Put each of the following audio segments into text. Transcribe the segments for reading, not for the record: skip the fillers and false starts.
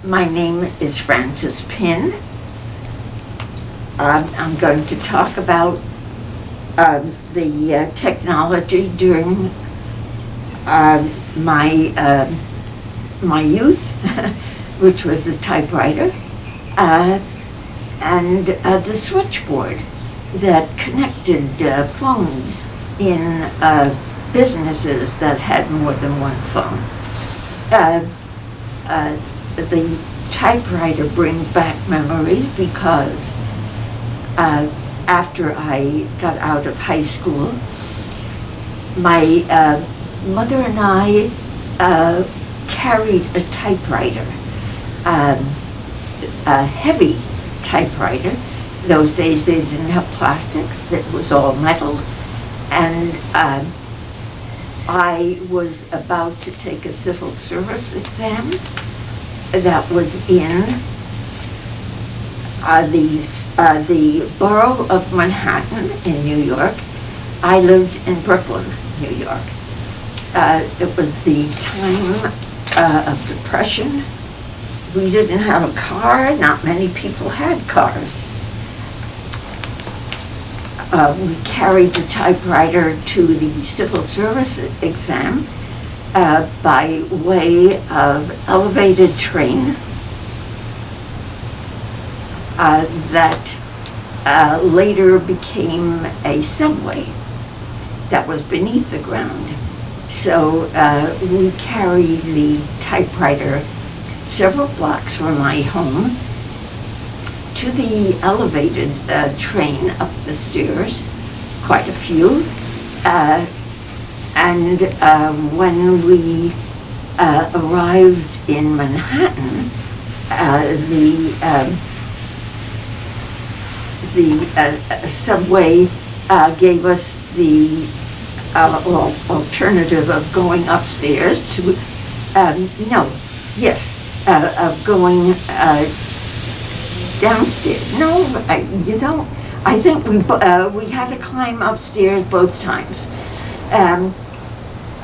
My name is Francis Penn. I'm going to talk about the technology during my youth, which was the typewriter, and the switchboard that connected phones in businesses that had more than one phone. The typewriter brings back memories because after I got out of high school, my mother and I carried a typewriter, a heavy typewriter. Those days they didn't have plastics, it was all metal, and I was about to take a civil service exam that was in the borough of Manhattan in New York. I lived in Brooklyn, New York. It was the time of Depression. We didn't have a car, not many people had cars. We carried the typewriter to the civil service exam by way of elevated train that later became a subway that was beneath the ground. So we carried the typewriter several blocks from my home to the elevated train up the stairs, quite a few, and when we arrived in Manhattan, the subway gave us the alternative of going upstairs to, of going downstairs. No, you don't. I think we had to climb upstairs both times.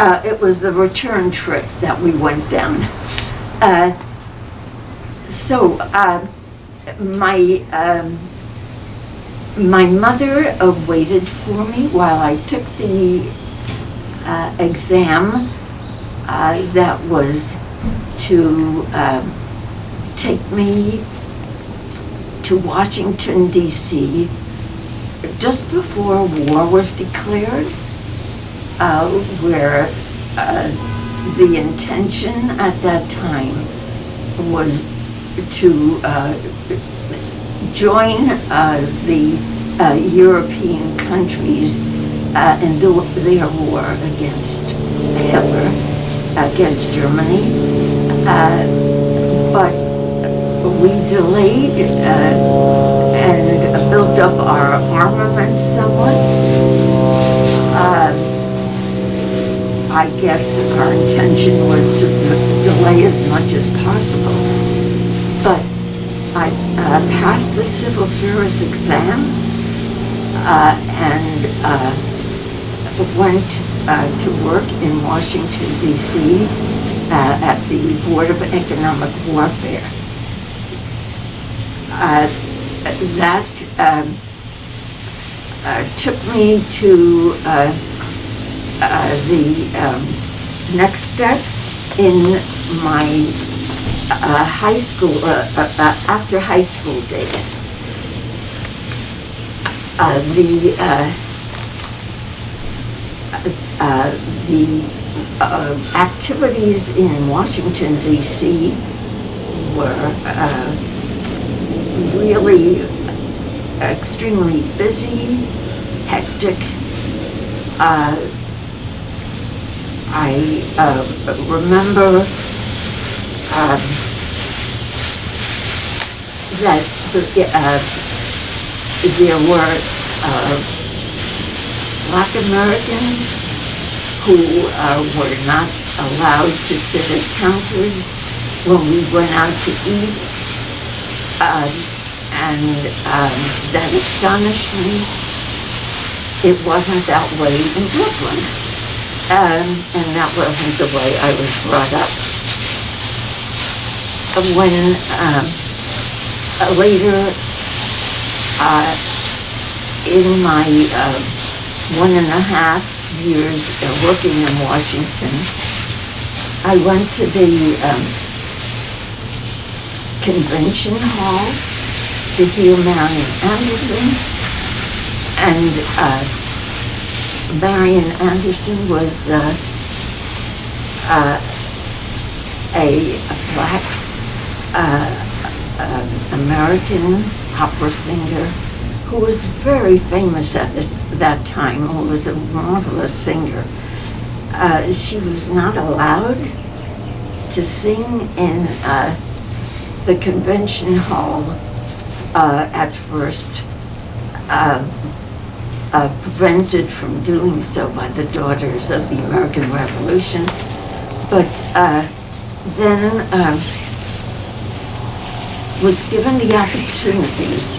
It was the return trip that we went down. My mother waited for me while I took the exam that was to take me to Washington, D.C. just before war was declared, where the intention at that time was to join the European countries in their war against Hitler, against Germany, but we delayed and built up our armaments somewhat. I guess our intention was to delay as much as possible. But I passed the civil service exam and went to work in Washington, D.C. At the Board of Economic Warfare. That took me to the next step in my high school, after high school days. The activities in Washington, D.C. were really extremely busy, hectic. I remember that there were Black Americans who were not allowed to sit at counters when we went out to eat. And that astonished me. It wasn't that way in Brooklyn. And that wasn't the way I was brought up. when later in my 1.5 years working in Washington, I went to the convention hall to hear Marian Anderson, and Marian Anderson was a black American opera singer who was very famous at that time, who was a marvelous singer. She was not allowed to sing in the convention hall at first, prevented from doing so by the Daughters of the American Revolution, but then was given the opportunities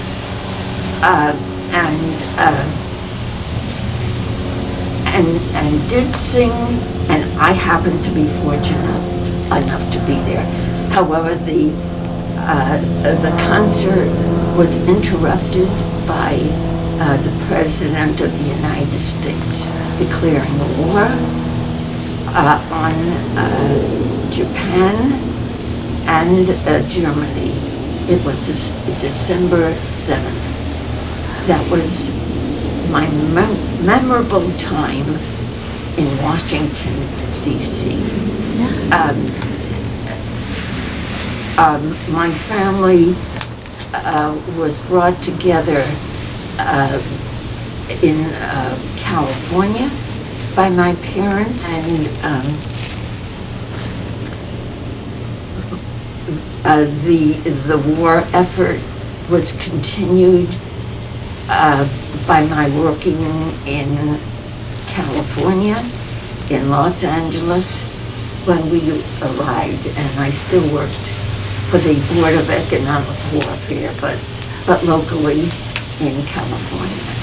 and did sing, and I happened to be fortunate enough to be there. However, the concert was interrupted by the President of the United States declaring war on Japan and Germany. It was December 7th. That was my memorable time in Washington, D.C. My family was brought together in California by my parents, and the war effort was continued by my working in California, in Los Angeles, when we arrived, and I still worked for the Board of Economic Warfare, but locally in California.